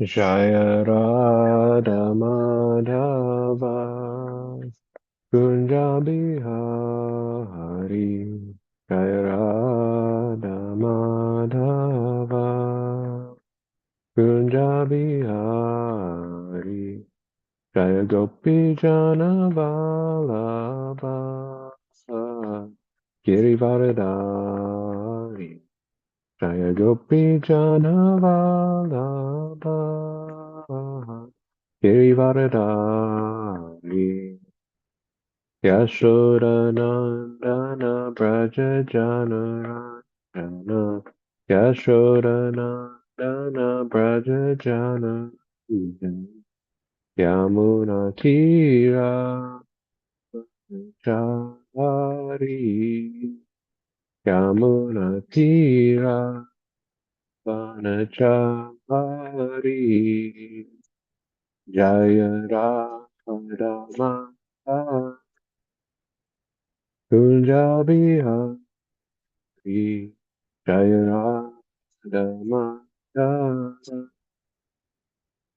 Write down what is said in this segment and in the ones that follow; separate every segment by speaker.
Speaker 1: Jaya Radha Madhava Kunja Bihari Jaya Radha Madhava Kunja Bihari Jaya Gopi Jana Vallabha Girivardhari Jaya Gopi Jana Vallabha Girivardhari Yashodanandana Braja Jana Rajana Yashodanandana Braja Jana Yamuna Tira Chari Yamuna Tira Vanachari Jaya Radha Kunjabi Hari Jaya Radha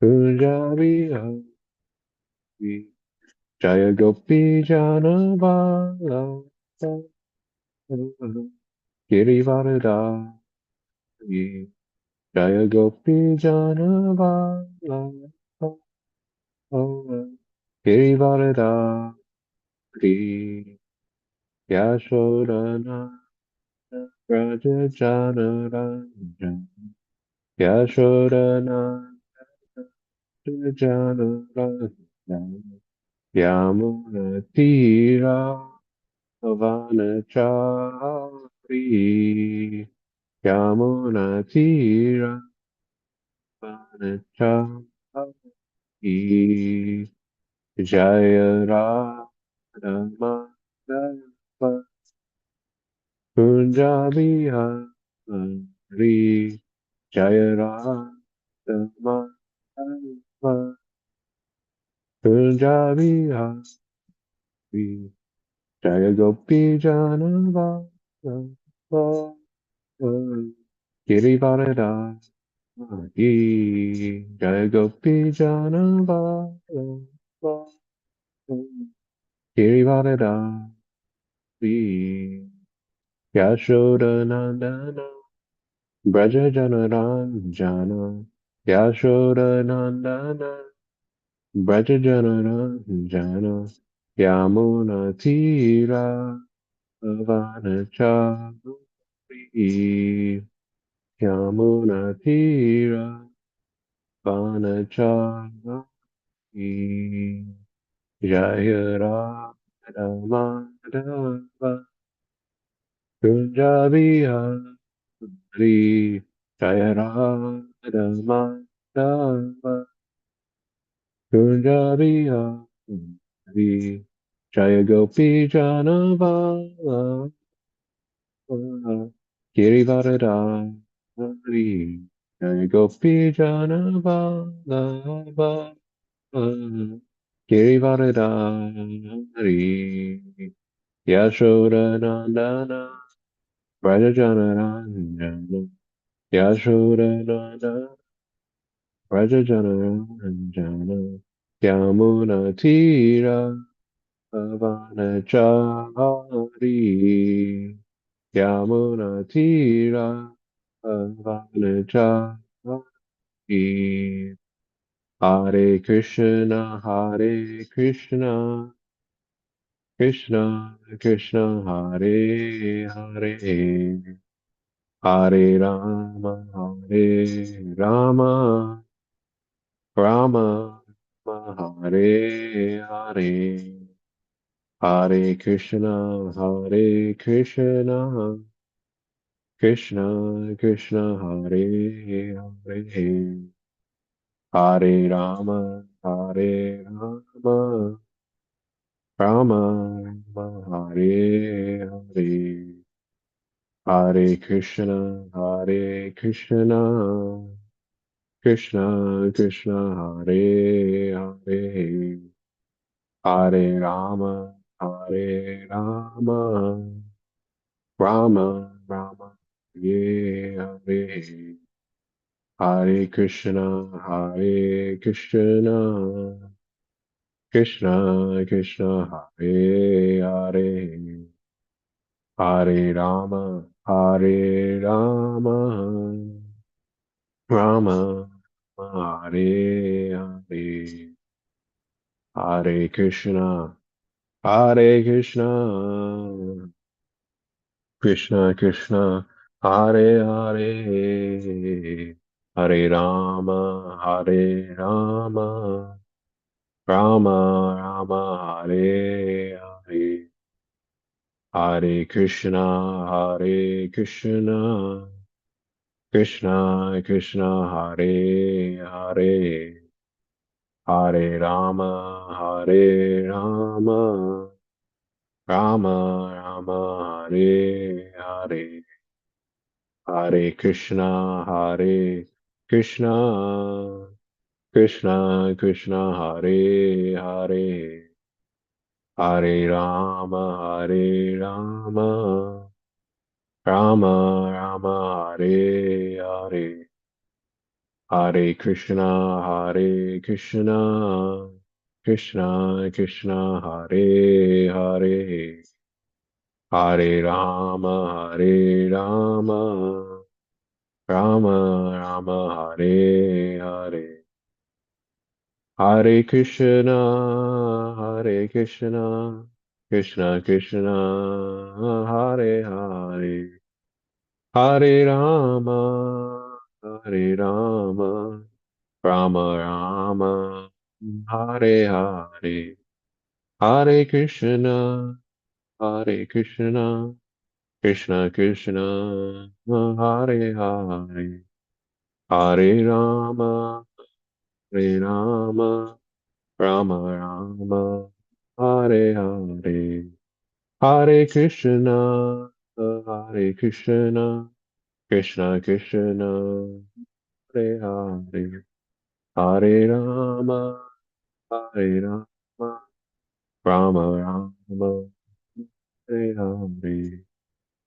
Speaker 1: Kunjabi Hari Jaya Gopi Jana Vala Girivardhari Jaya Gopi Jana Vala Girivardhari Yashodhana Raja Jana Ranjan Yashodhana Raja Jana Ranjan Yamuna Tira Vanachari Yamuna Tira Vanachari Jaya Radha Madhava Kunjabi Hari Jaya Radha Madhava Kunjabi Hari Jaya Gopi Jana Vallabha Girivardhari Jaya Gopi Jana Vallabha Girivardhari Yashodanandana Braja Jana Ranjana Yashodanandana Braja Jana Ranjana Yamuna Tira Vanachari Yamuna Tira Vanachari Jaya Radha Madhava Kunjabi Hari Jaya Radha Madhava Kunjabi Hari Jaya Gopi Jana Vala Girivardhari Jaya Gopi Jana Vala Girivardhari Yashodanandana Brajajanaranja Yashodananda Brajajanaranja Yamuna Tira Avanachari Yamuna Tira Avanachari Hare Krishna Hare Krishna Krishna Krishna Hare Hare Hare Rama Hare Rama Rama Rama Hare Hare Hare Krishna Hare Krishna Krishna Krishna Hare Hare Hare Rama Hare Rama Rama Rama Hare Hare Hare Krishna Hare Krishna Krishna Krishna Hare Hare Hare Rama Hare Rama Rama Rama Hare Hare Hare Krishna, Hare Krishna, Krishna Krishna, Hare Hare, Hare Rama, Hare Rama, Rama, Hare Hare, Hare Krishna, Hare Krishna, Krishna Krishna, Hare Hare, Hare Rama, Hare Rama, Rama Rama, Hare Hare, Hare Krishna, Hare Krishna, Krishna Krishna, Hare Hare, Hare Rama, Hare Rama, Rama Rama, Hare Hare, Hare Krishna, Hare Krishna, Krishna Krishna, Hare Hare, Hare Rama, Hare Rama, Rama Rama, Hare Hare, Hare Krishna, Hare Krishna, Krishna Krishna, Hare Hare, Hare Rama, Hare Rama, Rama Rama, Hare Hare, Hare Krishna, Hare Krishna, Krishna Krishna, Hare Hare, Hare Rama, Hare Rama, Rama Rama, Hare Hare, Hare Krishna, Hare Krishna, Krishna Krishna, Hare Hare, Hare Rama, Hare Rama, Rama Rama, Hare Hare, Hare Krishna, Hare Krishna, Krishna Krishna, Hare Hare, Hare Rama, Hare Rama, Rama Rama, Hare Hare.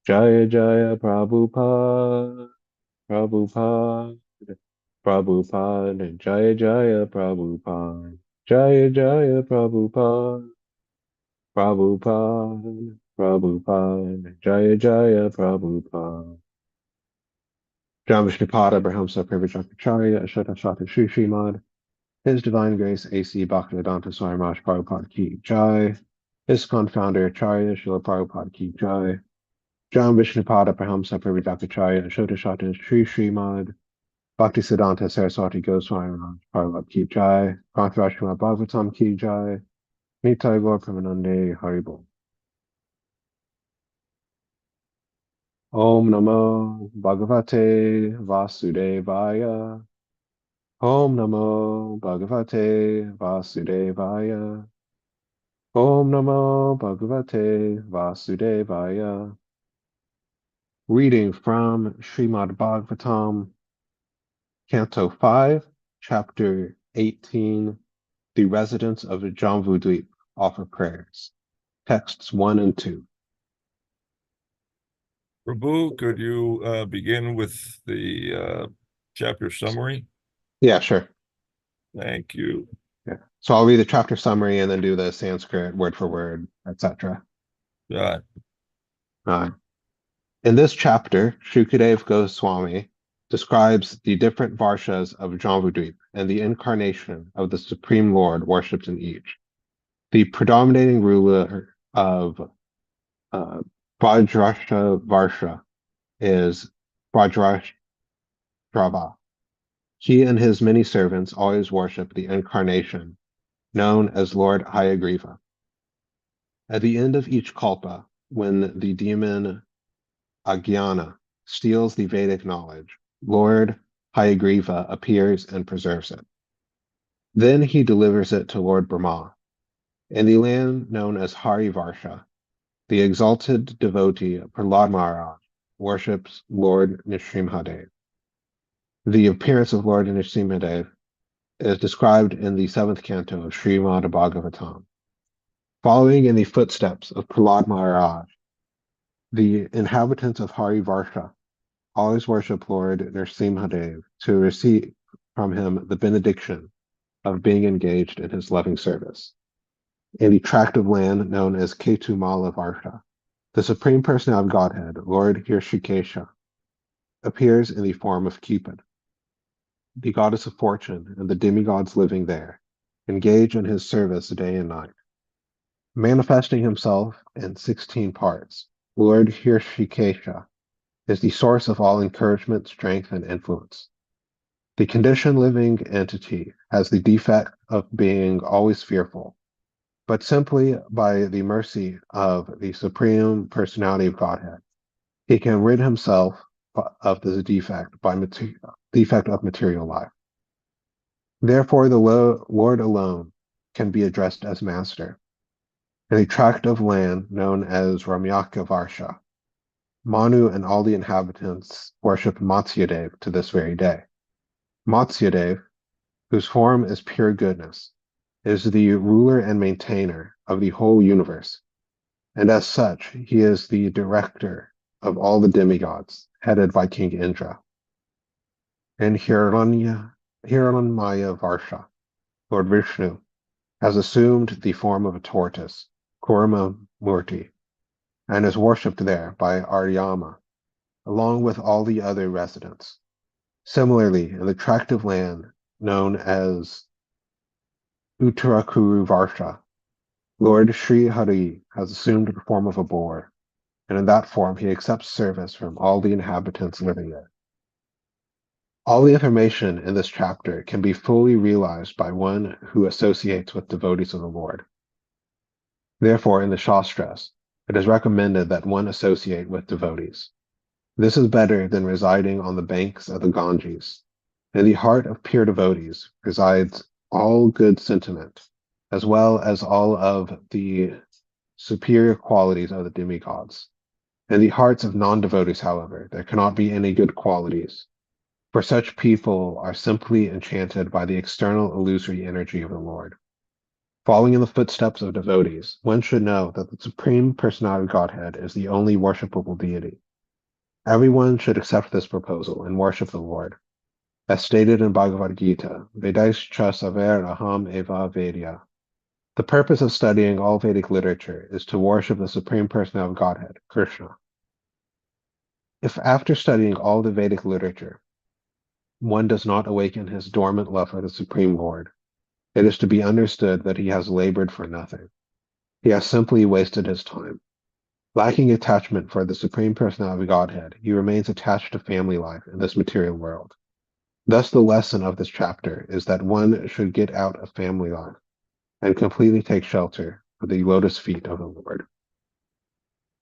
Speaker 1: Jaya Jaya Prabhupada, Prabhupada, Prabhupada, Jaya Jaya Prabhupada, Jaya Jaya Prabhupada, Prabhupada, Prabhupada, Jaya Jaya Prabhupada. Jam Vishnupada, Brahmsa Pravijapacharya, Ashata Shri Srimad, His Divine Grace A.C. Bhaktivedanta Swami Maharaj Prabhupada Ki Jai, ISKCON Founder Acharya Srila Prabhupada Ki Jai, Jam Vishnupada, Brahmsa Pravijapacharya, Ashota Shri Srimad, Bhaktisiddhanta Saraswati Goswami Maharaj Prabhupada Ki Jai, Grantarashima Bhagavatam Ki Jai, Nitai Gaur Pramanande Haribol. Om Namo Bhagavate Vasudevaya. Om Namo Bhagavate Vasudevaya. Om Namo Bhagavate Vasudevaya. Reading from Srimad Bhagavatam, Canto 5, Chapter 18, The Residents of Jamvudweep Offer Prayers. Texts 1 and 2.
Speaker 2: Prabhu, could you begin with the chapter summary?
Speaker 1: Yeah, sure.
Speaker 2: Thank you.
Speaker 1: Yeah. So I'll read the chapter summary and then do the Sanskrit word for word, etc.
Speaker 2: Yeah.
Speaker 1: In this chapter, Shukadev Goswami describes the different varshas of Jamvudweep and the incarnation of the Supreme Lord worshipped in each. The predominating ruler of Vajrashtra Varsha is Vajrashtrava. He and his many servants always worship the incarnation, known as Lord Hayagriva. At the end of each kalpa, when the demon Agyana steals the Vedic knowledge, Lord Hayagriva appears and preserves it. Then he delivers it to Lord Brahma. In the land known as Harivarsha, the exalted devotee Prahlad Maharaj worships Lord Nrsimhadev. The appearance of Lord Nrsimhadev is described in the 7th canto of Srimad Bhagavatam. Following in the footsteps of Prahlad Maharaj, the inhabitants of Harivarsha always worship Lord Nrsimhadev to receive from him the benediction of being engaged in his loving service. In the tract of land known as Ketumala Varsha, the Supreme Personality of Godhead, Lord Hirshikesha, appears in the form of Cupid. The goddess of fortune and the demigods living there engage in his service day and night. Manifesting himself in 16 parts, Lord Hirshikesha is the source of all encouragement, strength, and influence. The conditioned living entity has the defect of being always fearful, but simply by the mercy of the Supreme Personality of Godhead, he can rid himself of this defect by defect of material life. Therefore, the Lord alone can be addressed as Master. In a tract of land known as Ramyaka Varsha, Manu and all the inhabitants worship Matsyadev to this very day. Matsyadev, whose form is pure goodness, is the ruler and maintainer of the whole universe, and as such, he is the director of all the demigods, headed by King Indra. In Hiranyamaya Varsha, Lord Vishnu has assumed the form of a tortoise, Kurma Murti, and is worshipped there by Aryama, along with all the other residents. Similarly, in the tract of land known as Uttarakuru Varsha, Lord Sri Hari has assumed the form of a boar, and in that form he accepts service from all the inhabitants living there. All the information in this chapter can be fully realized by one who associates with devotees of the Lord. Therefore, in the Shastras, it is recommended that one associate with devotees. This is better than residing on the banks of the Ganges. In the heart of pure devotees resides all good sentiment, as well as all of the superior qualities of the demigods. In the hearts of non-devotees, however, there cannot be any good qualities, for such people are simply enchanted by the external illusory energy of the Lord. Following in the footsteps of devotees, one should know that the Supreme Personality of Godhead is the only worshipable deity. Everyone should accept this proposal and worship the Lord. As stated in Bhagavad Gita, Vedaischa saver aham eva vedya. The purpose of studying all Vedic literature is to worship the Supreme Personality of Godhead, Krishna. If after studying all the Vedic literature, one does not awaken his dormant love for the Supreme Lord, it is to be understood that he has labored for nothing. He has simply wasted his time. Lacking attachment for the Supreme Personality of Godhead, he remains attached to family life in this material world. Thus, the lesson of this chapter is that one should get out of family life and completely take shelter of the lotus feet of the Lord.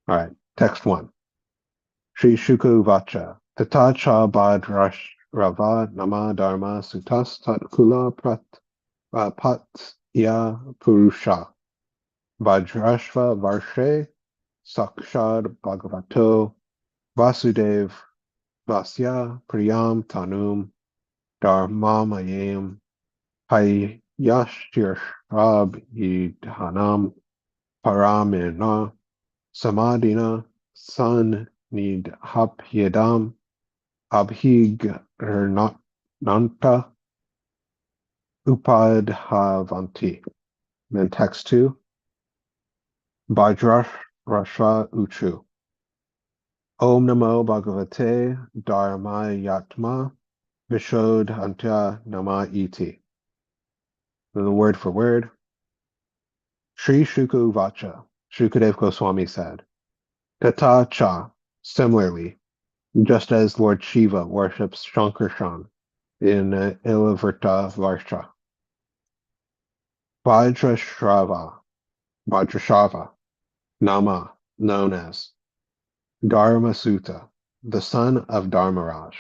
Speaker 1: All right, text 1. Sri Shuka Vacha, Tata Cha Badrash Rava Nama Dharma Sutas Tat Kula Prat Pat Ya Purusha, Vajrashva Varshe, Sakshad Bhagavato, Vasudev Vasya Priyam Tanum, Dharmamayam, Hayashtirshab Yidhanam, Paramina, Samadina, San Nidhapyadam, Abhignanta, Upadhavanti. Then text 2. Bhadrash Rasha Uchu. Om Namo Bhagavate Dharmayatma Vishodhanta Nama Iti. Then the word for word. Sri Shuka Vacha, Shukadev Goswami said, Tata Cha, similarly, just as Lord Shiva worships Shankarshan in Ilavrta Varsha. Vajrashava, Nama, known as Dharma Sutta, the son of Dharmaraj,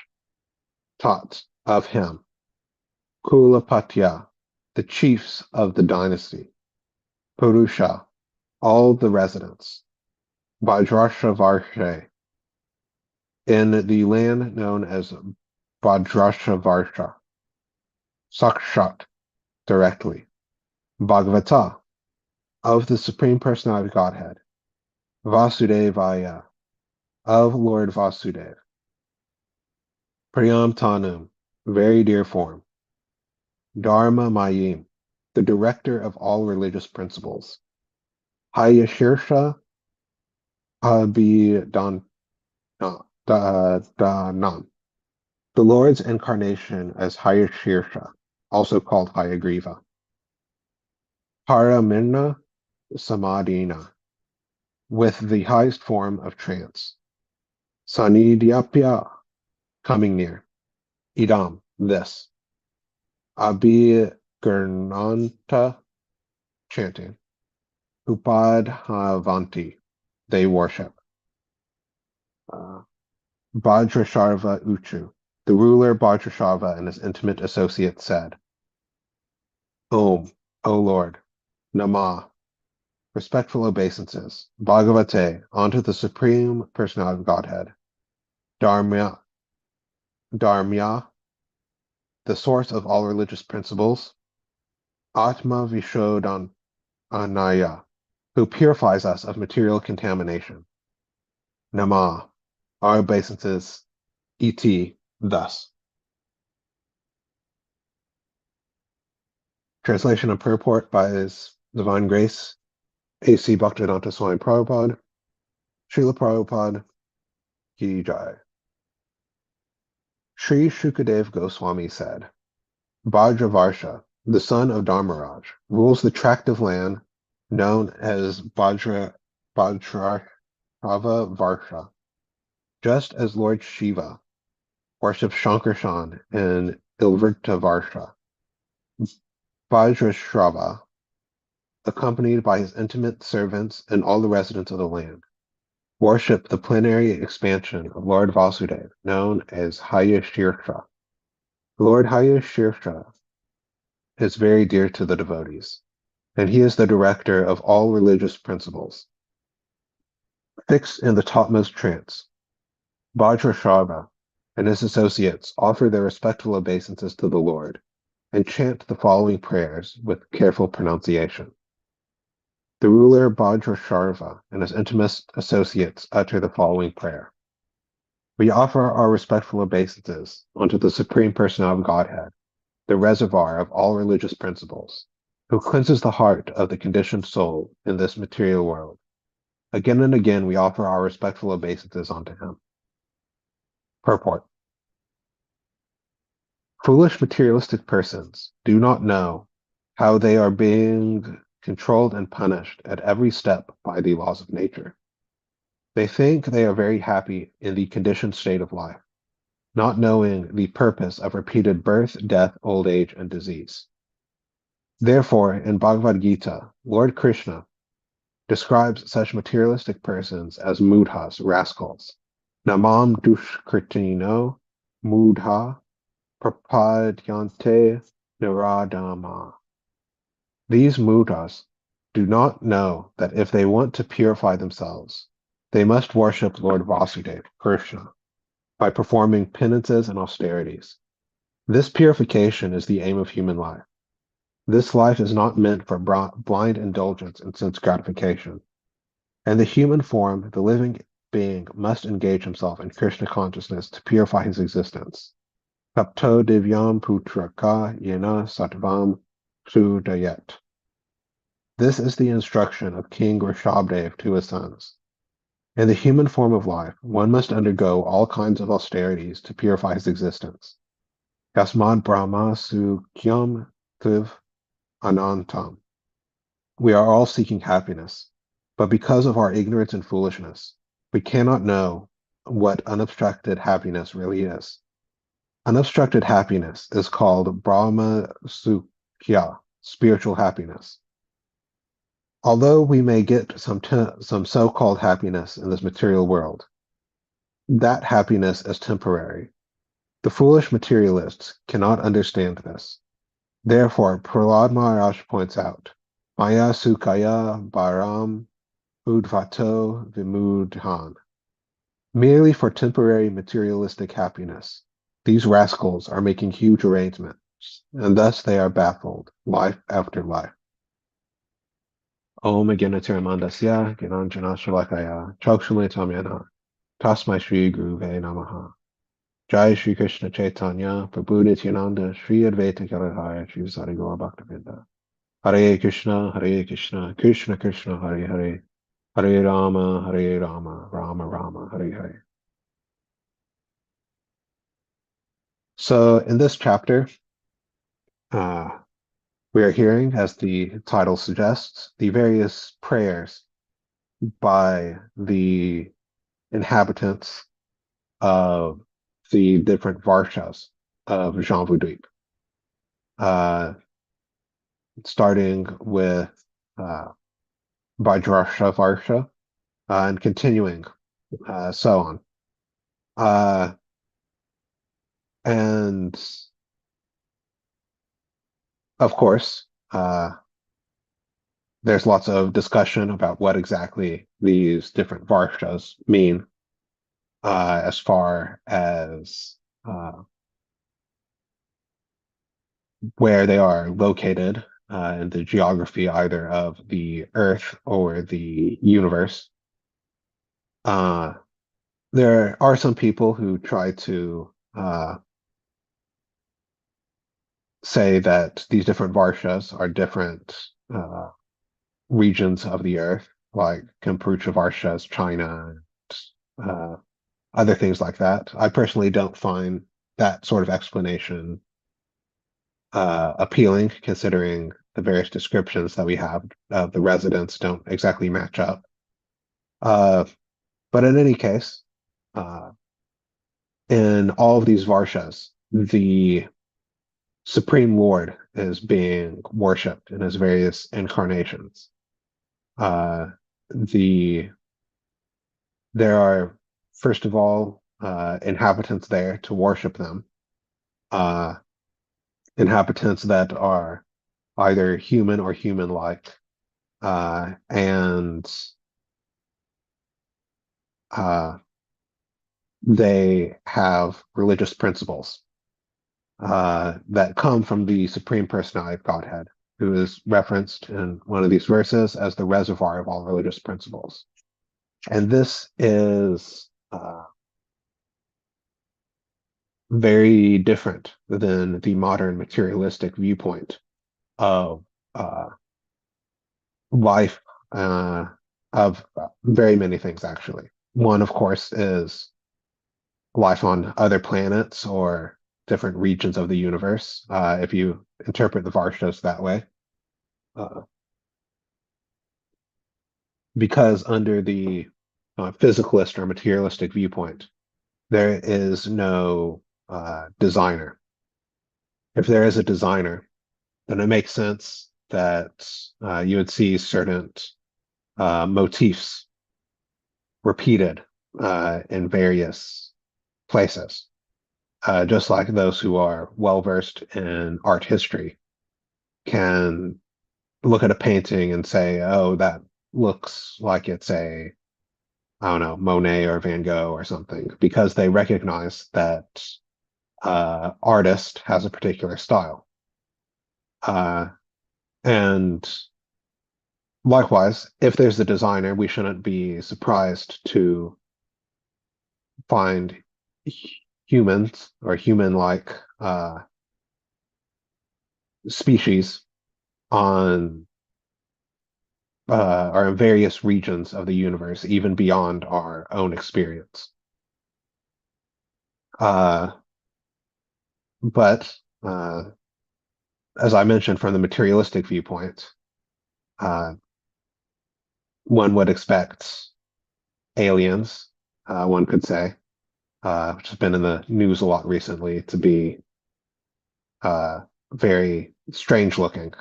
Speaker 1: taught of him, Kulapatya, the chiefs of the dynasty, Purusha, all the residents, Vajrashavarshe, in the land known as Vajrashavarsha, Sakshat, directly, Bhagavata, of the Supreme Personality of Godhead, Vasudevaya, of Lord Vasudev, Priyam Tanum, very dear form. Dharma Mayim, the director of all religious principles. Hayashirsha Abhidan Danam, the Lord's incarnation as Hayashirsha, also called Hayagriva. Paramirna Samadhina, with the highest form of trance. Sanidhyapya, coming near. Idam, this. Abhigurnanta, chanting. Upadhavanti, they worship. Vajrasharva Uchu, the ruler Vajrasharva and his intimate associate said, Om, O Lord, Namah, respectful obeisances, Bhagavate, unto the Supreme Personality of Godhead, Dharmya, the source of all religious principles, Atma Vishodhanaya, who purifies us of material contamination. Namah, our obeisances, et, thus. Translation and purport by His Divine Grace, A.C. Bhaktivedanta Swami Prabhupada, Srila Prabhupada, Ki Jai. Sri Shukadev Goswami said, Vajravarsha, the son of Dharmaraj, rules the tract of land known as Vajrashava Varsha, just as Lord Shiva worships Shankarshan in Ilvrta Varsha. Vajrashrava, accompanied by his intimate servants and all the residents of the land, worship the plenary expansion of Lord Vasudeva, known as Hayashirsha. Lord Hayashirsha is very dear to the devotees, and he is the director of all religious principles. Fixed in the topmost trance, Vajrashrava and his associates offer their respectful obeisances to the Lord and chant the following prayers with careful pronunciation. The ruler Vajrasharva and his intimate associates utter the following prayer. We offer our respectful obeisances unto the Supreme Personality of Godhead, the reservoir of all religious principles, who cleanses the heart of the conditioned soul in this material world. Again and again we offer our respectful obeisances unto him. Purport. Foolish materialistic persons do not know how they are being controlled and punished at every step by the laws of nature. They think they are very happy in the conditioned state of life, not knowing the purpose of repeated birth, death, old age, and disease. Therefore, in Bhagavad Gita, Lord Krishna describes such materialistic persons as mudhas, rascals. Namam dushkritino mudha prapadyante niradama. These mudras do not know that if they want to purify themselves, they must worship Lord Vasudeva, Krishna, by performing penances and austerities. This purification is the aim of human life. This life is not meant for blind indulgence and sense gratification. In the human form, the living being must engage himself in Krishna consciousness to purify his existence. Tapto divyam putraka yena sattvam sudayat. This is the instruction of King Rishabdev to his sons. In the human form of life, one must undergo all kinds of austerities to purify his existence. Yasmad Brahma Sukyam Tiv Anantam. We are all seeking happiness, but because of our ignorance and foolishness, we cannot know what unobstructed happiness really is. Unobstructed happiness is called Brahma Sukhya, spiritual happiness. Although we may get some so-called happiness in this material world, that happiness is temporary. The foolish materialists cannot understand this. Therefore, Prahlad Maharaj points out, Maya Sukhaya Bharam Udvato Vimudhan. Merely for temporary materialistic happiness, these rascals are making huge arrangements, and thus they are baffled, life after life. Om Ganatiramandasya Gananjana Shalakaya Chokshule Tamyana Tasmai Shri Guruve Namaha. Jai Shri Krishna Chaitanya, Prabhu Nityananda, Shri Advaita Gadadhara, Shri Sari Gaura Bhaktivinoda. Hare Krishna, Krishna Krishna, Hare Hare, Hare Rama, Rama Rama, Hare Hare. So in this chapter, uh, we are hearing, as the title suggests, the various prayers by the inhabitants of the different varshas of Jambudweep, starting with Vajrasha Varsha and continuing so on. And of course, there's lots of discussion about what exactly these different varshas mean, as far as where they are located in the geography either of the Earth or the universe. There are some people who try to say that these different varshas are different regions of the Earth, like Kampucha Varsha is China, and other things like that. I personally don't find that sort of explanation appealing, considering the various descriptions that we have of the residents don't exactly match up. But in any case, in all of these varshas, the Supreme Lord is being worshipped in his various incarnations. The There are, first of all, inhabitants there to worship them. Inhabitants that are either human or human-like, and they have religious principles that come from the Supreme Personality of Godhead, who is referenced in one of these verses as the reservoir of all religious principles. And this is very different than the modern materialistic viewpoint of life, of very many things, actually. One, of course, is life on other planets or different regions of the universe, if you interpret the Varshas that way. Because under the physicalist or materialistic viewpoint, there is no designer. If there is a designer, then it makes sense that you would see certain motifs repeated in various places. Just like those who are well versed in art history can look at a painting and say, oh, that looks like it's a, I don't know, Monet or Van Gogh or something, because they recognize that artist has a particular style. And likewise, if there's a designer, we shouldn't be surprised to find humans or human-like species on or in various regions of the universe, even beyond our own experience. But as I mentioned, from the materialistic viewpoint, one would expect aliens, one could say, which has been in the news a lot recently, to be very strange looking.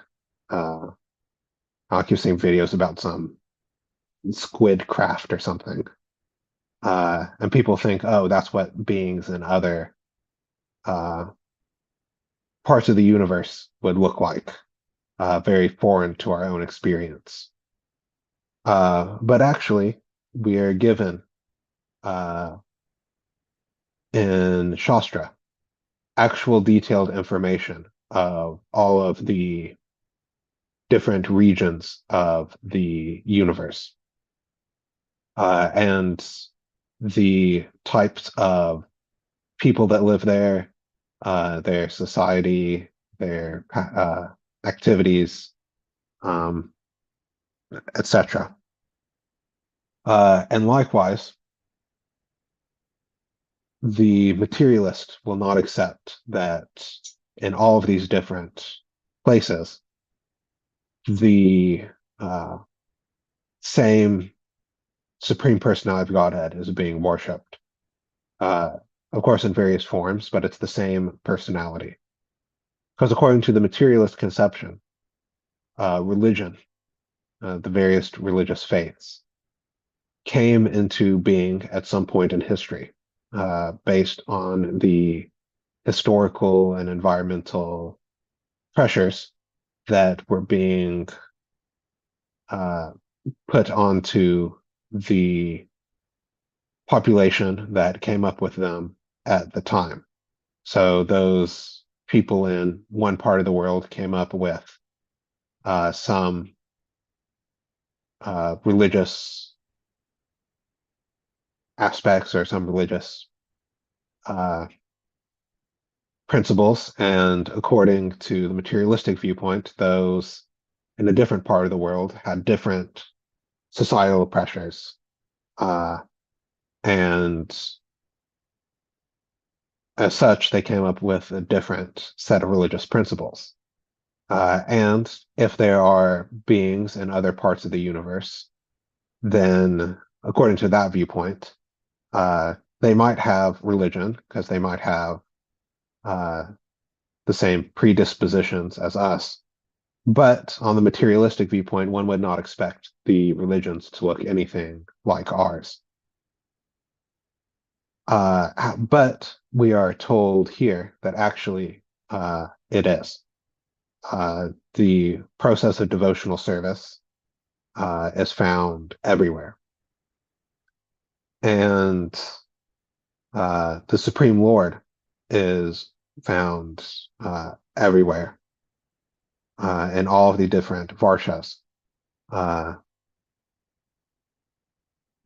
Speaker 1: I keep seeing videos about some squid craft or something. And people think, oh, that's what beings in other parts of the universe would look like, very foreign to our own experience. But actually, we are given in Shastra actual detailed information of all of the different regions of the universe, and the types of people that live there, their society, their activities, um, etc. And likewise, the materialist will not accept that in all of these different places, the same Supreme Personality of Godhead is being worshipped. Of course, in various forms, but it's the same personality. Because according to the materialist conception, religion, the various religious faiths, came into being at some point in history, based on the historical and environmental pressures that were being uh, put onto the population that came up with them at the time. So those people in one part of the world came up with some religious aspects or some religious uh, principles, and according to the materialistic viewpoint, those in a different part of the world had different societal pressures, and as such, they came up with a different set of religious principles. And if there are beings in other parts of the universe, then according to that viewpoint, they might have religion because they might have uh, the same predispositions as us. But on the materialistic viewpoint, one would not expect the religions to look anything like ours. But we are told here that actually it is. The process of devotional service is found everywhere. And the Supreme Lord is found everywhere in all of the different varshas.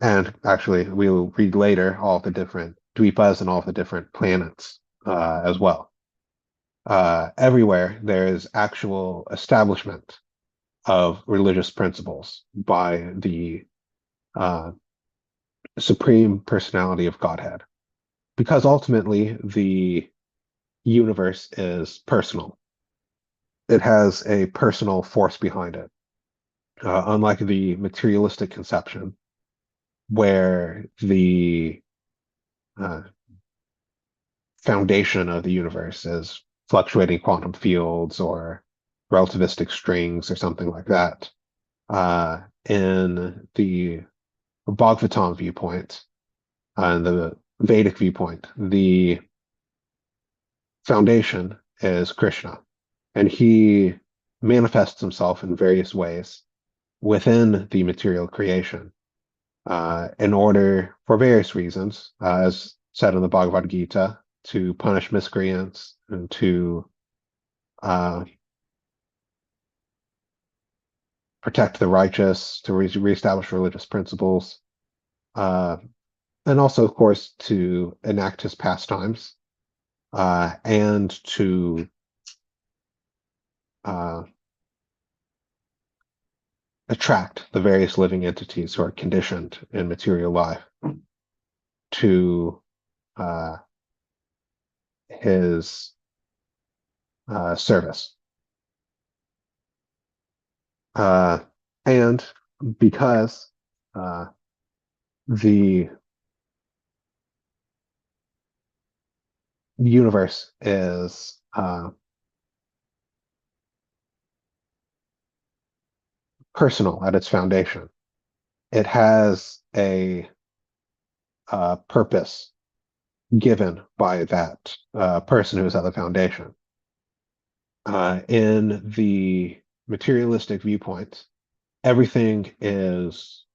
Speaker 1: And actually, we'll read later all of the different dweepas and all of the different planets as well. Everywhere there is actual establishment of religious principles by the Supreme Personality of Godhead, because ultimately the universe is personal. It has a personal force behind it, unlike the materialistic conception, where the uh, foundation of the universe is fluctuating quantum fields or relativistic strings or something like that. In the Bhagavatam viewpoint and the Vedic viewpoint, the foundation is Krishna, and he manifests himself in various ways within the material creation in order, for various reasons, as said in the Bhagavad Gita, to punish miscreants and to protect the righteous, to reestablish religious principles, and also, of course, to enact his pastimes and to attract the various living entities who are conditioned in material life to his service. And because the universe is personal at its foundation, it has a purpose given by that person who is at the foundation. In the materialistic viewpoint, everything is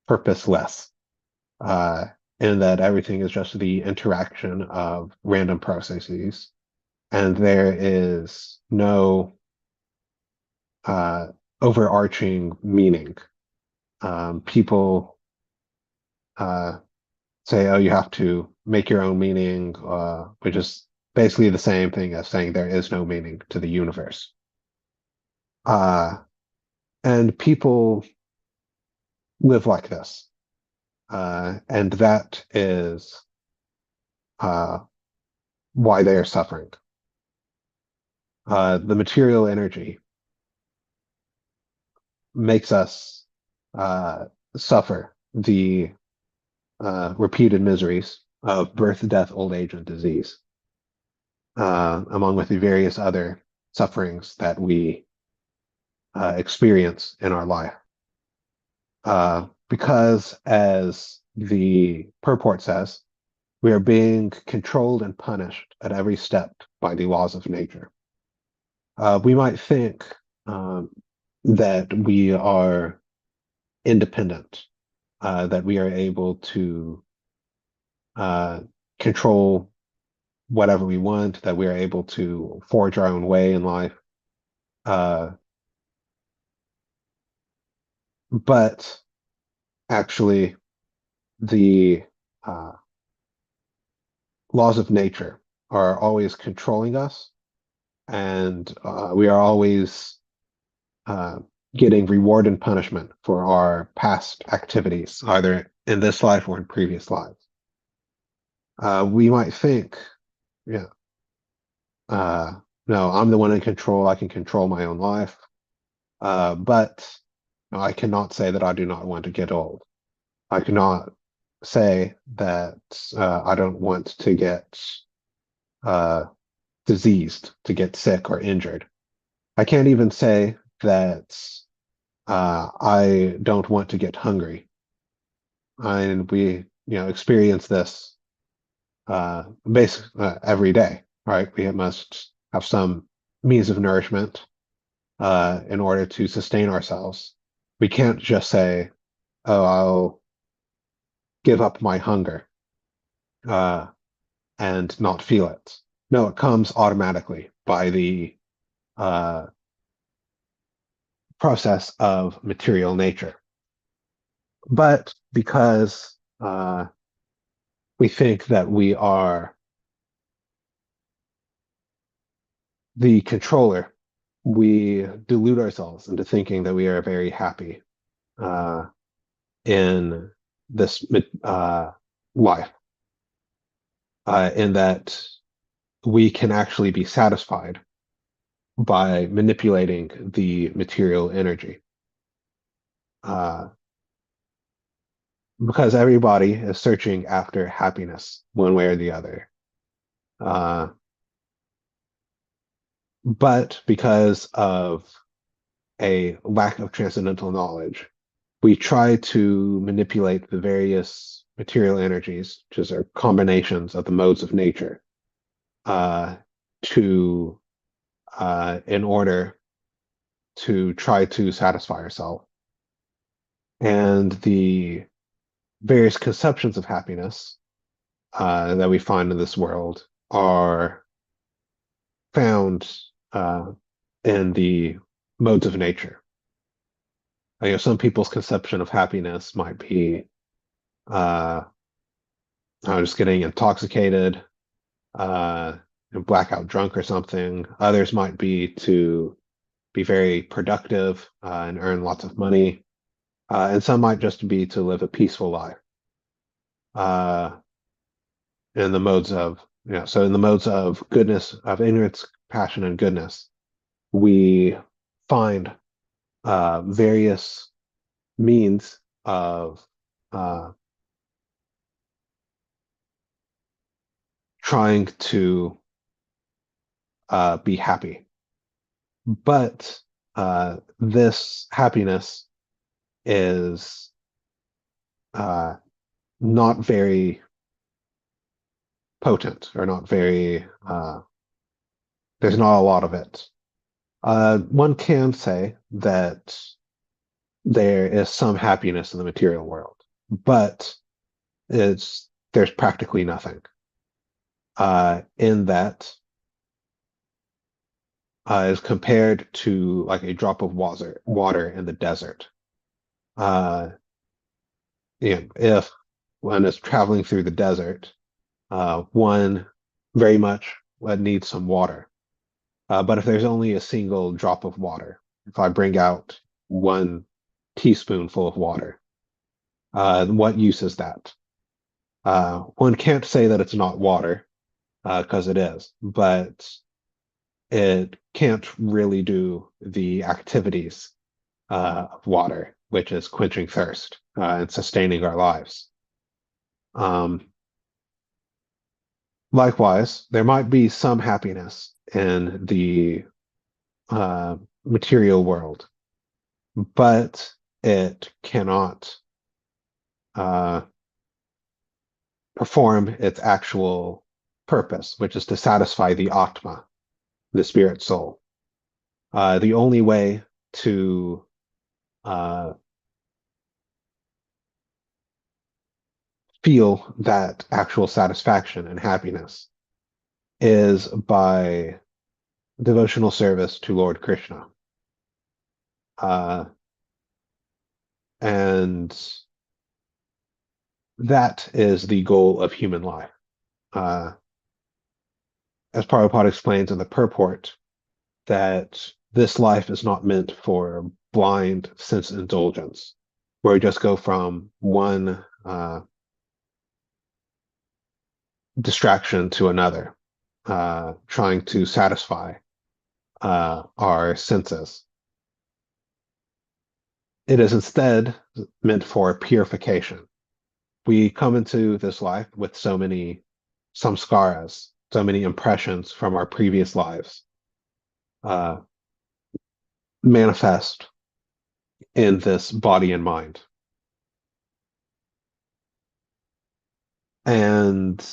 Speaker 1: purposeless, in that everything is just the interaction of random processes, and there is no overarching meaning. People say, oh, you have to make your own meaning, which is basically the same thing as saying there is no meaning to the universe. And people live like this. And that is why they are suffering. The material energy makes us suffer the repeated miseries of birth, death, old age, and disease, among with the various other sufferings that we experience in our life. Because, as the purport says, we are being controlled and punished at every step by the laws of nature. We might think that we are independent, that we are able to control whatever we want, that we are able to forge our own way in life. But actually, the laws of nature are always controlling us, and we are always getting reward and punishment for our past activities, either in this life or in previous lives. We might think, yeah, no, I'm the one in control. I can control my own life. But I cannot say that I do not want to get old. I cannot say that I don't want to get diseased, to get sick or injured. I can't even say that I don't want to get hungry. And we, experience this basically every day, right? We must have some means of nourishment in order to sustain ourselves. We can't just say, "Oh, I'll give up my hunger and not feel it." No, it comes automatically by the process of material nature. But because we think that we are the controller, we delude ourselves into thinking that we are very happy in this life, in that we can actually be satisfied by manipulating the material energy. Because everybody is searching after happiness one way or the other. But because of a lack of transcendental knowledge, we try to manipulate the various material energies, which are combinations of the modes of nature, to in order to try to satisfy ourselves. And the various conceptions of happiness that we find in this world are found in the modes of nature. Some people's conception of happiness might be just getting intoxicated, blackout drunk or something. Others might be to be very productive and earn lots of money. And some might just be to live a peaceful life. In the modes of, so in the modes of goodness, of ignorance, passion, and goodness, we find various means of trying to be happy. But this happiness is not very potent, or not very, there's not a lot of it. One can say that there is some happiness in the material world, but there's practically nothing. In that, is compared to like a drop of water in the desert. If one is traveling through the desert One very much needs some water. But if there's only a single drop of water, if I bring out 1 teaspoonful of water, what use is that? One can't say that it's not water, because it is, but it can't really do the activities of water, which is quenching thirst and sustaining our lives. Likewise, there might be some happiness in the material world, but it cannot uh, perform its actual purpose, which is to satisfy the Atma, the spirit soul. The only way to uh, feel that actual satisfaction and happiness is by devotional service to Lord Krishna. And that is the goal of human life. As Prabhupada explains in the purport, that this life is not meant for blind sense indulgence, where we just go from one distraction to another, trying to satisfy our senses. It is instead meant for purification. We come into this life with so many samskaras, so many impressions from our previous lives, manifest in this body and mind. And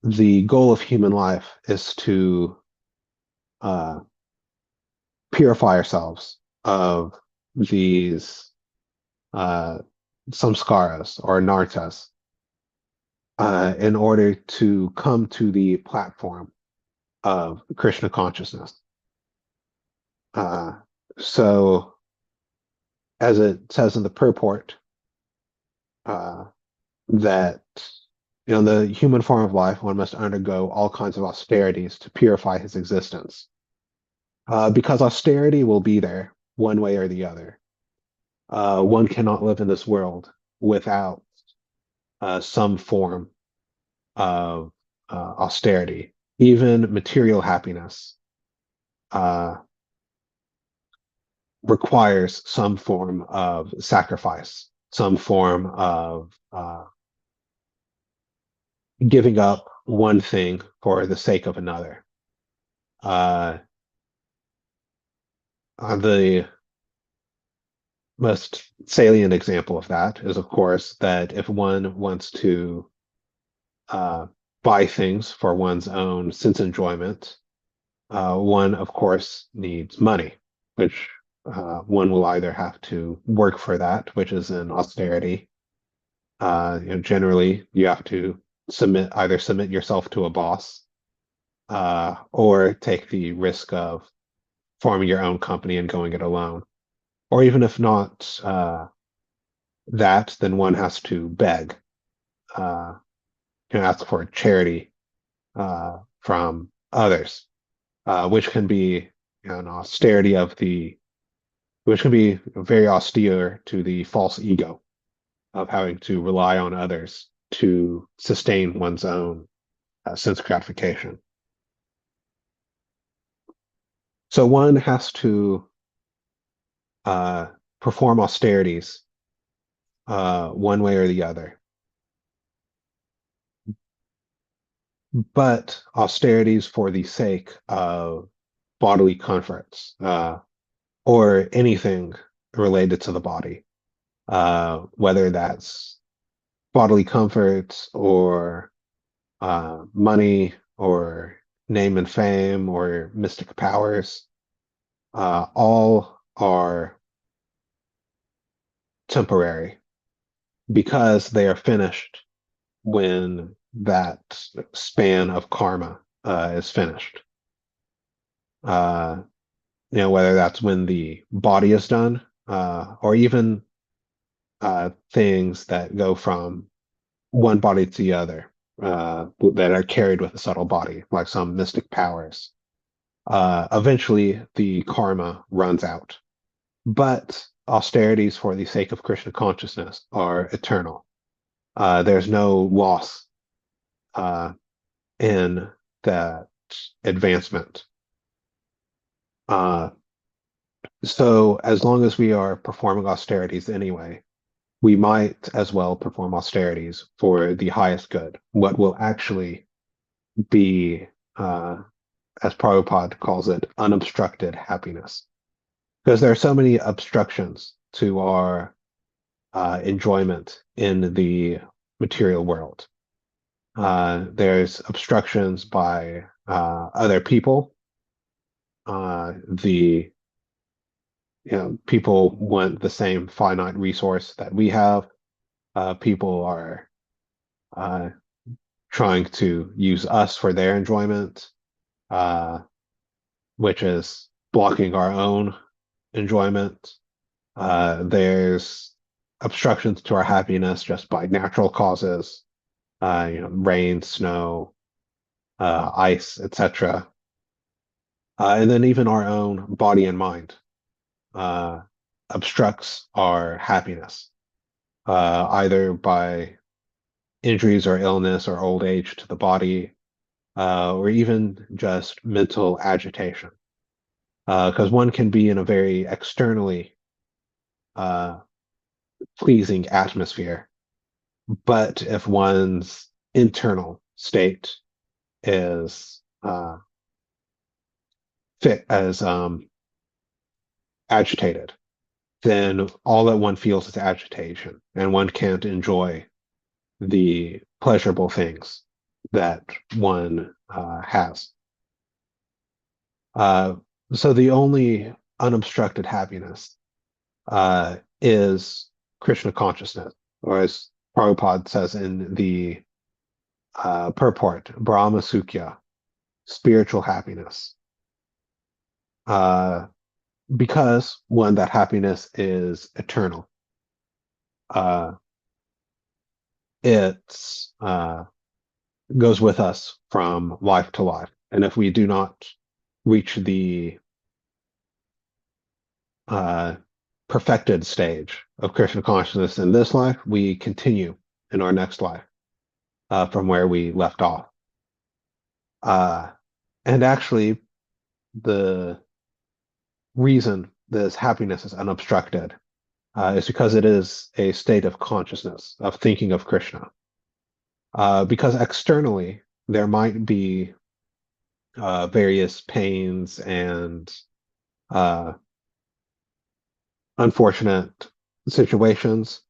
Speaker 1: the goal of human life is to purify ourselves of these samskaras or nartas in order to come to the platform of Krishna consciousness. So, as it says in the purport, that in the human form of life, one must undergo all kinds of austerities to purify his existence. Because austerity will be there one way or the other. One cannot live in this world without some form of austerity. Even material happiness requires some form of sacrifice, some form of giving up one thing for the sake of another. The most salient example of that is, of course, that if one wants to buy things for one's own sense enjoyment, one, of course, needs money, which one will either have to work for that, which is an austerity. Generally, you have to either submit yourself to a boss, or take the risk of forming your own company and going it alone. Or even if not that, then one has to beg, ask for charity from others, which can be an austerity which can be very austere to the false ego of having to rely on others to sustain one's own sense gratification. So one has to perform austerities one way or the other. But austerities for the sake of bodily comforts or anything related to the body, whether that's bodily comforts or money or name and fame or mystic powers, all are temporary because they are finished when that span of karma is finished. Whether that's when the body is done, or even things that go from one body to the other. that are carried with a subtle body, like some mystic powers. Eventually, the karma runs out. But austerities for the sake of Krishna consciousness are eternal. There's no loss in that advancement. So as long as we are performing austerities anyway, we might as well perform austerities for the highest good, what will actually be, as Prabhupada calls it, unobstructed happiness. Because there are so many obstructions to our enjoyment in the material world. There's obstructions by other people. The people want the same finite resource that we have. People are trying to use us for their enjoyment, which is blocking our own enjoyment. There's obstructions to our happiness just by natural causes, rain, snow, ice, etc. And then even our own body and mind obstructs our happiness, either by injuries or illness or old age to the body, or even just mental agitation. Because one can be in a very externally pleasing atmosphere, but if one's internal state is fit as agitated, then all that one feels is agitation, and one can't enjoy the pleasurable things that one has. So the only unobstructed happiness is Krishna consciousness, or as Prabhupada says in the purport, Brahma Sukhya, spiritual happiness. Because one, that happiness is eternal. It goes with us from life to life. And if we do not reach the perfected stage of Krishna consciousness in this life, we continue in our next life from where we left off. And actually, the reason this happiness is unobstructed is because it is a state of consciousness, of thinking of Krishna. Because externally, there might be various pains and unfortunate situations,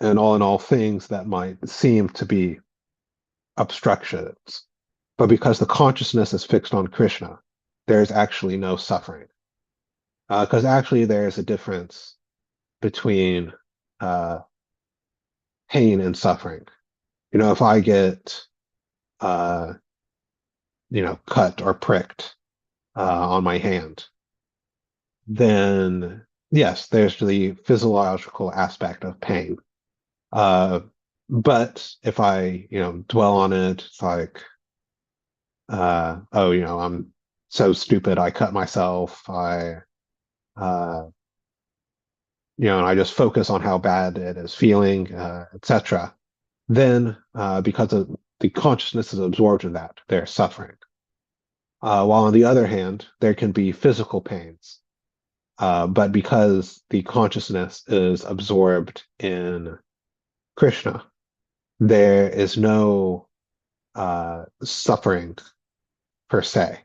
Speaker 1: and all in all, things that might seem to be obstructions. But because the consciousness is fixed on Krishna, there's actually no suffering. Because actually, there's a difference between pain and suffering. If I get, cut or pricked on my hand, then yes, there's the physiological aspect of pain. But if I, dwell on it, it's like, I'm so stupid, I cut myself, and I just focus on how bad it is feeling, etc. Then, because of the consciousness is absorbed in that, they're suffering. While on the other hand, there can be physical pains, but because the consciousness is absorbed in Krishna, there is no suffering per se,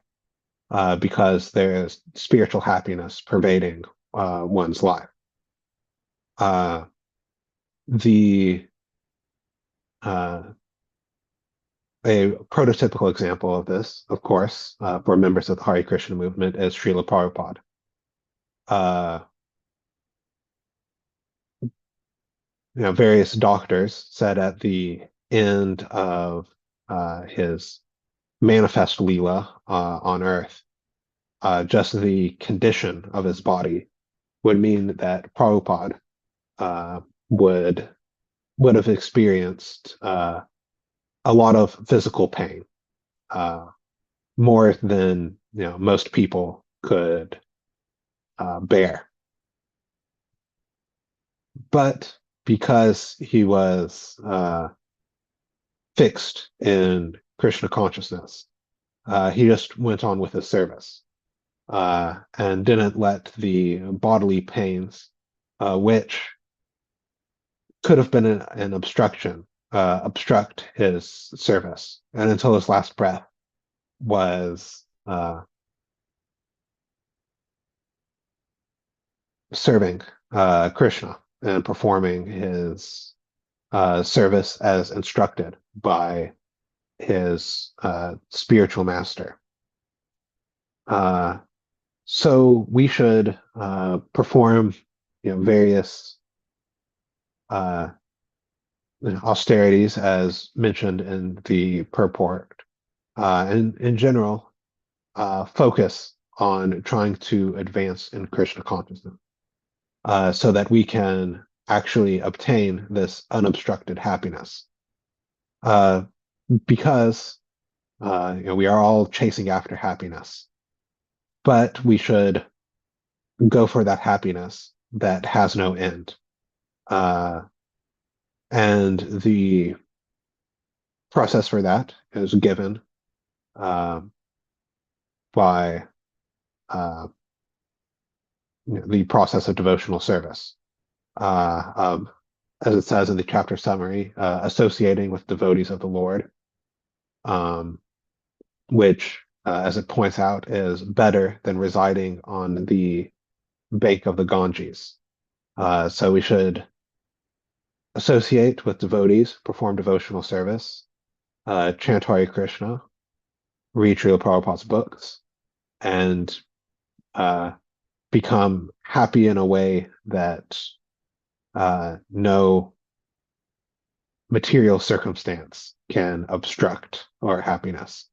Speaker 1: because there's spiritual happiness pervading one's life. The A prototypical example of this, of course, for members of the Hare Krishna movement is Srila Prabhupada. Various doctors said at the end of his manifest Leela on Earth, just the condition of his body would mean that Prabhupada would have experienced a lot of physical pain, more than most people could bear. But because he was fixed in Krishna consciousness, he just went on with his service and didn't let the bodily pains, which could have been an obstruction, obstruct his service. And until his last breath was serving Krishna and performing his service as instructed by his spiritual master. So we should perform, various austerities as mentioned in the purport, and in general, focus on trying to advance in Krishna consciousness, so that we can actually obtain this unobstructed happiness. Because we are all chasing after happiness, but we should go for that happiness that has no end. And the process for that is given by the process of devotional service. As it says in the chapter summary, associating with devotees of the Lord, which, as it points out, is better than residing on the bank of the Ganges. So we should associate with devotees, perform devotional service, chant Hare Krishna, read Srila Prabhupada's books, and become happy in a way that no material circumstance can obstruct our happiness.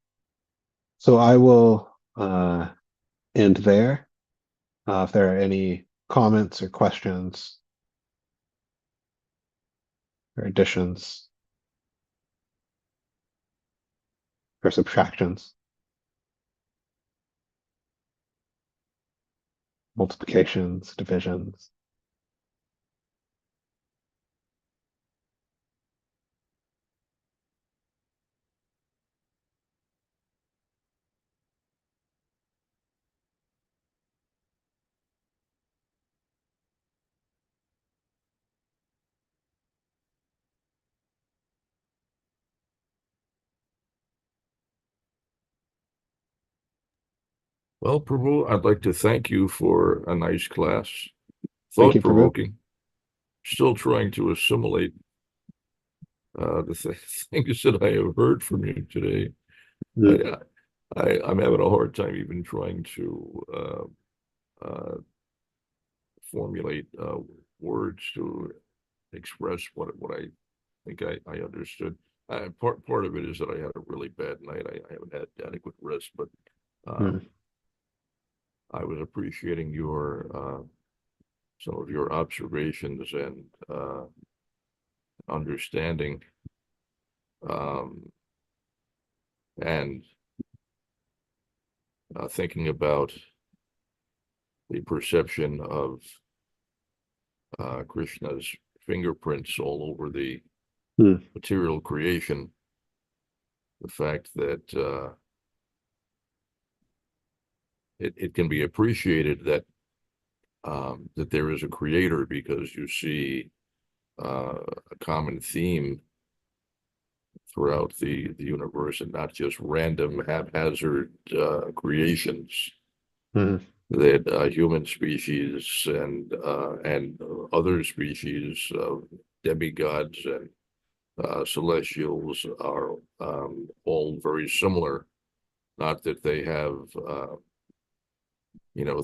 Speaker 1: So I will end there. If there are any comments or questions or additions or subtractions, multiplications, divisions.
Speaker 2: Well, Prabhu, I'd like to thank you for a nice class.
Speaker 1: Thank you, Prabhu.
Speaker 2: Thought-provoking. Still trying to assimilate the things that I have heard from you today.
Speaker 1: Mm.
Speaker 2: I'm having a hard time even trying to formulate words to express what I think I understood. Part of it is that I had a really bad night. I haven't had adequate rest, but
Speaker 1: Mm.
Speaker 2: I was appreciating your some of your observations and understanding, and thinking about the perception of Krishna's fingerprints all over the
Speaker 1: Mm.
Speaker 2: material creation. The fact that it can be appreciated that that there is a creator because you see a common theme throughout the universe and not just random haphazard creations
Speaker 1: Mm.
Speaker 2: that human species and other species of demigods and celestials are all very similar. Not that they have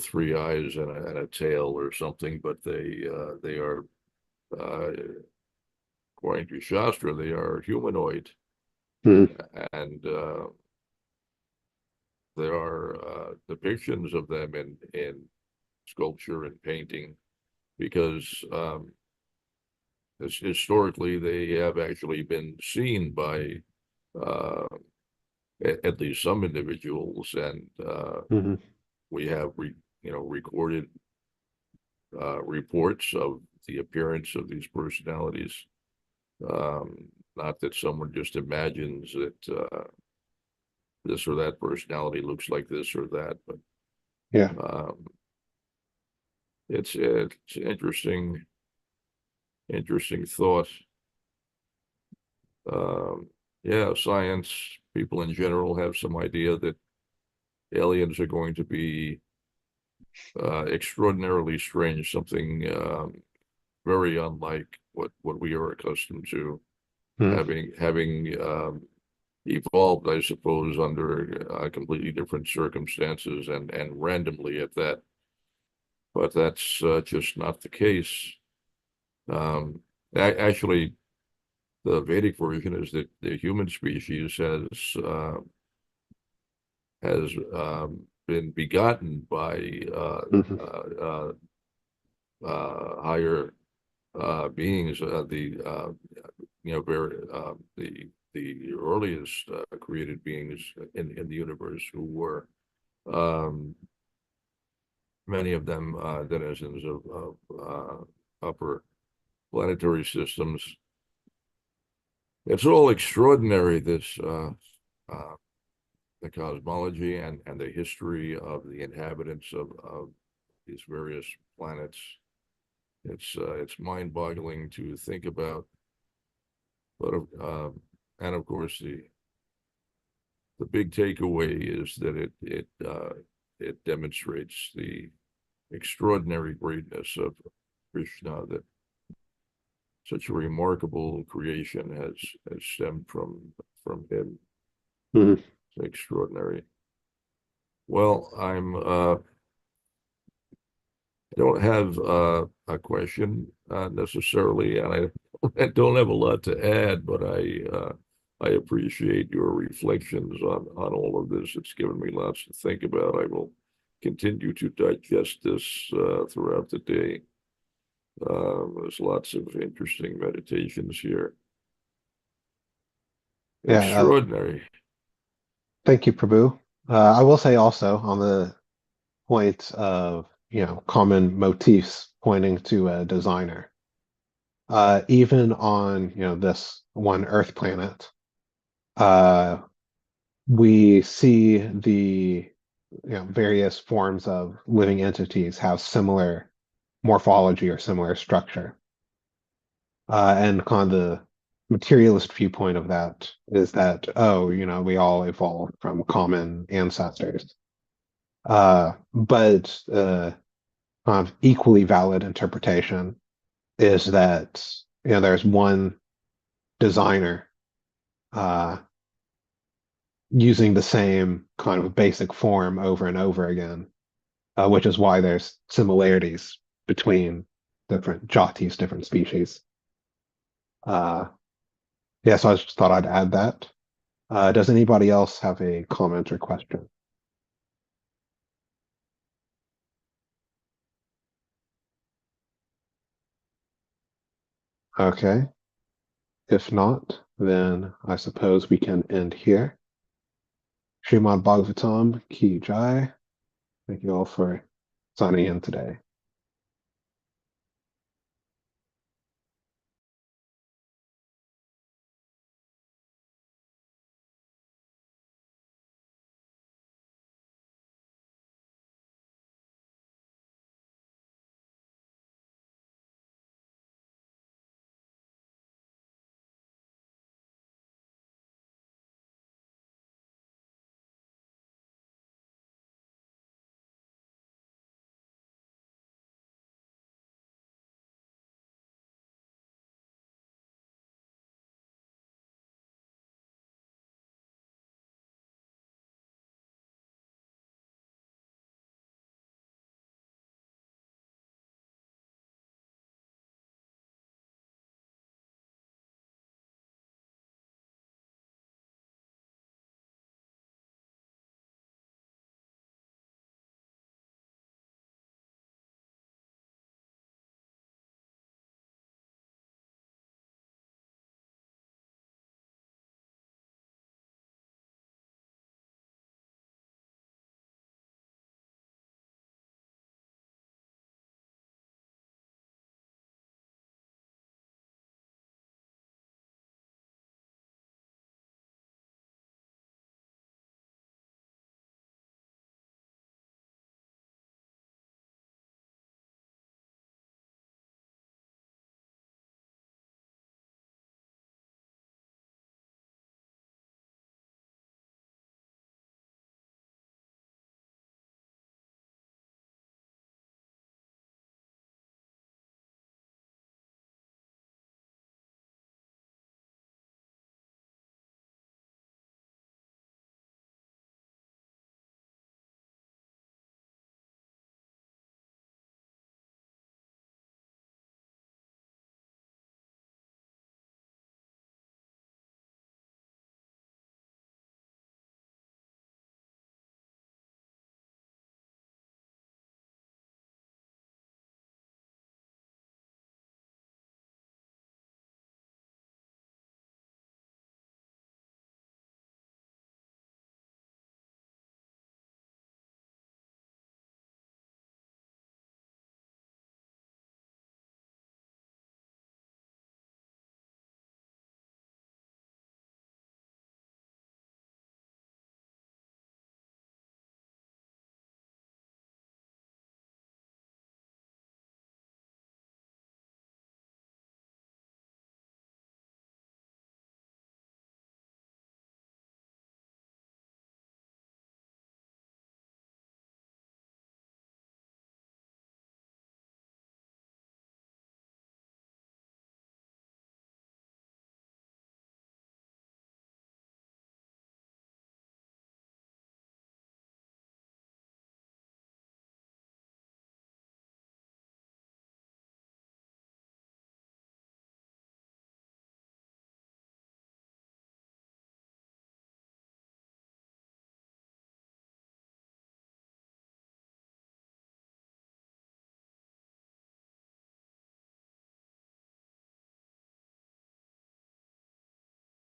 Speaker 2: three eyes and a tail or something, but they are according to Shastra, they are humanoid,
Speaker 1: Mm.
Speaker 2: and there are depictions of them in sculpture and painting because historically they have actually been seen by uh, at least some individuals, and
Speaker 1: Hmm.
Speaker 2: we have recorded reports of the appearance of these personalities. Not that someone just imagines that this or that personality looks like this or that, but
Speaker 1: Yeah.
Speaker 2: um, it's interesting thought. Um, yeah, science people in general have some idea that aliens are going to be extraordinarily strange, something very unlike what we are accustomed to,
Speaker 1: Mm.
Speaker 2: having evolved, I suppose, under completely different circumstances and randomly at that. But that's just not the case. Um, Actually, the Vedic version is that the human species has been begotten by
Speaker 1: Hmm.
Speaker 2: higher beings. The very the earliest created beings in the universe, who were um, many of them denizens of upper planetary systems. It's all extraordinary, this the cosmology and the history of the inhabitants of these various planets. It's mind-boggling to think about, but and of course the big takeaway is that it demonstrates the extraordinary greatness of Krishna, that such a remarkable creation has stemmed from him.
Speaker 1: Hmm.
Speaker 2: It's extraordinary. Well, I don't have a question necessarily, and I don't have a lot to add, but I appreciate your reflections on all of this. It's given me lots to think about. I will continue to digest this throughout the day. There's lots of interesting meditations here.
Speaker 1: Yeah.
Speaker 2: Extraordinary.
Speaker 1: Thank you, Prabhu. I will say also on the point of, common motifs pointing to a designer. Even on, this one Earth planet, uh, we see the, various forms of living entities have similar morphology or similar structure. And kind of the materialist viewpoint of that is that, oh, we all evolved from common ancestors. But kind of equally valid interpretation is that, there's one designer uh, using the same kind of basic form over and over again, which is why there's similarities between different jatis, different species. Uh, yeah, so I just thought I'd add that. Does anybody else have a comment or question? Okay. If not, then I suppose we can end here. Srimad Bhagavatam Ki Jai. Thank you all for signing in today.